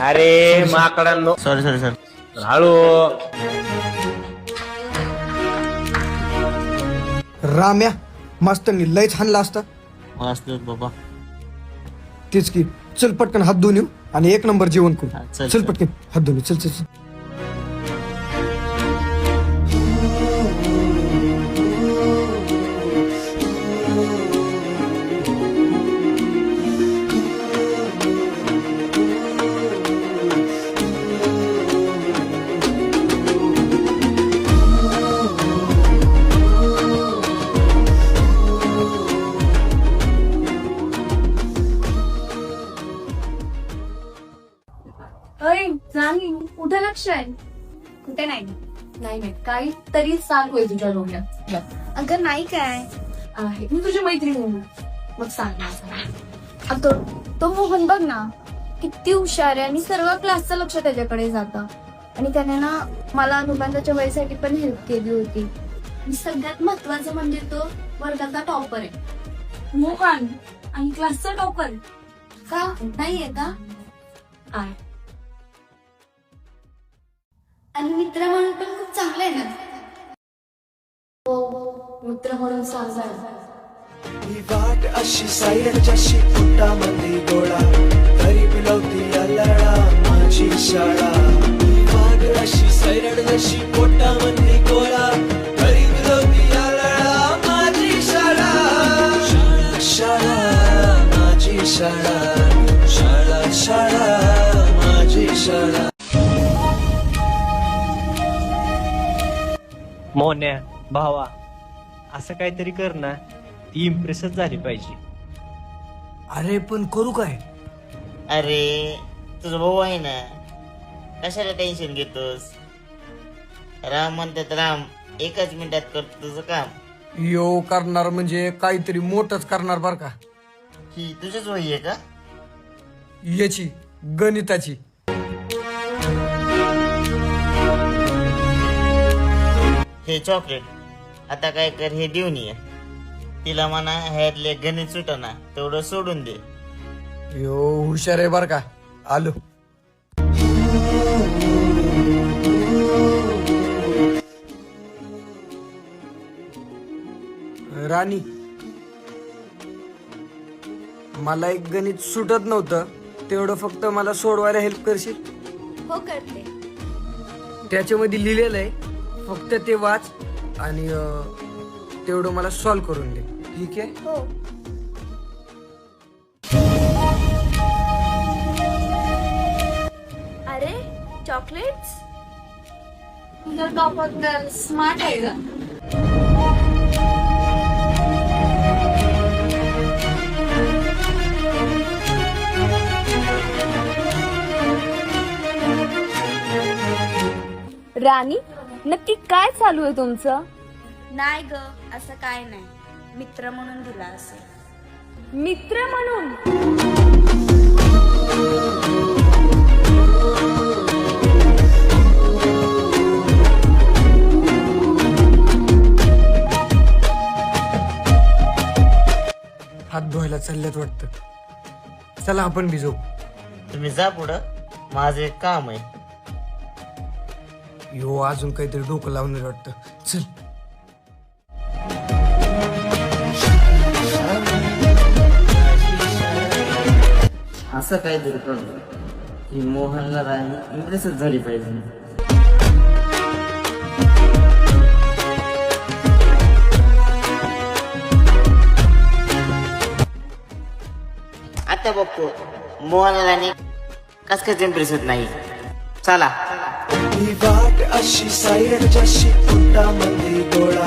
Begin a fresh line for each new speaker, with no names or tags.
अरे माकडांनो,
sorry sorry sir.
हळू.
राम्या मास्तरनी लयच हाणला असता.
वाचलो बाबा.
तेच की, चल पटकन हात धुवून येऊ आणि एक नंबर जेवण करू.
हा, चल,
चल
चल.
पटकन हात धुवून येऊ. चल चल चल.
अय जाणी कुठे लक्ष आहे? कुठे नाही नाही काहीतरी सांग होईल तुझ्या डोक्यात.
अगं नाही काय
आहे मी तुझी मैत्रीण आहे ना. मग सांग ना, सांग.
अगं तो मोहन बघ ना किती हुशार आहे आणि सर्व क्लासचं लक्ष त्याच्याकडे जातं आणि त्याने ना मला अनुबंधाच्या वयासाठी पण हेल्प केली होती आणि सगळ्यात महत्वाचं म्हणजे तो वर्गाचा टॉपर आहे.
मोहन आणि क्लासचा टॉपर
का नाहीये का?
आहे.
आणि मित्र म्हणून पण खूप चांगलं आहे ना.
हो मित्र म्हणून सांगायला.
ही वाट अशी सायरच्याशी पोटामध्ये गोळा तरी बिलवती लळा माझी शाळा. ही वाट अशी सैरड जशी पोटामध्ये गोळा तरी बिलवती लळा माझी शाळा. शाळा शाळा माझी शाळा. शाळा शाळा माझी शाळा.
मोन्या भावा, असं काहीतरी कर ना, ती इम्प्रेसच झाली पाहिजे.
अरे पण करू काय?
अरे तुझा भाऊ आहे ना, कशाला टेन्शन घेतोस? राम म्हणतात राम एकाच मिनिटात करतो तुझं काम.
यो करणार म्हणजे काहीतरी मोठच करणार बर का.
ही तुझीच वही आहे का?
याची गणिताची.
हे चॉकलेट आता काय कर, हे देऊन ये तिला. म्हणा ह्यातले गणित सुटना तेवढं सोडून दे.
यो हुशार आहे बर का. आलो. राणी, मला एक गणित सुटत नव्हतं, तेवढं फक्त मला सोडवायला हेल्प करशील?
हो करते.
त्याच्यामध्ये लिहिलेलं आहे, फक्त ते वाच आणि तेवढं मला सॉल्व करून दे. ठीक आहे?
हो. अरे चॉकलेट्स
तुझा टॉपर स्मार्ट आहे का?
राणी, नक्की काय चालू आहे तुमचं?
नाही ग, असं काय नाही. मित्र म्हणून दिला असेल.
मित्र म्हणून?
हात धुवायला चालल्यात वाटतं. चला आपण बी जाऊ.
तुम्ही जा पुढं, माझं एक काम आहे.
यो अजून काहीतरी डोकं लावणार वाटतं. चल.
असं काहीतरी करू की मोहनला राणी इम्प्रेसच झाली पाहिजे. आता बघतो मोहनला राणी कस काय इम्प्रेस होत नाही. चला.
ही वाट अशी सायरच्याशी पोटामध्ये गोळा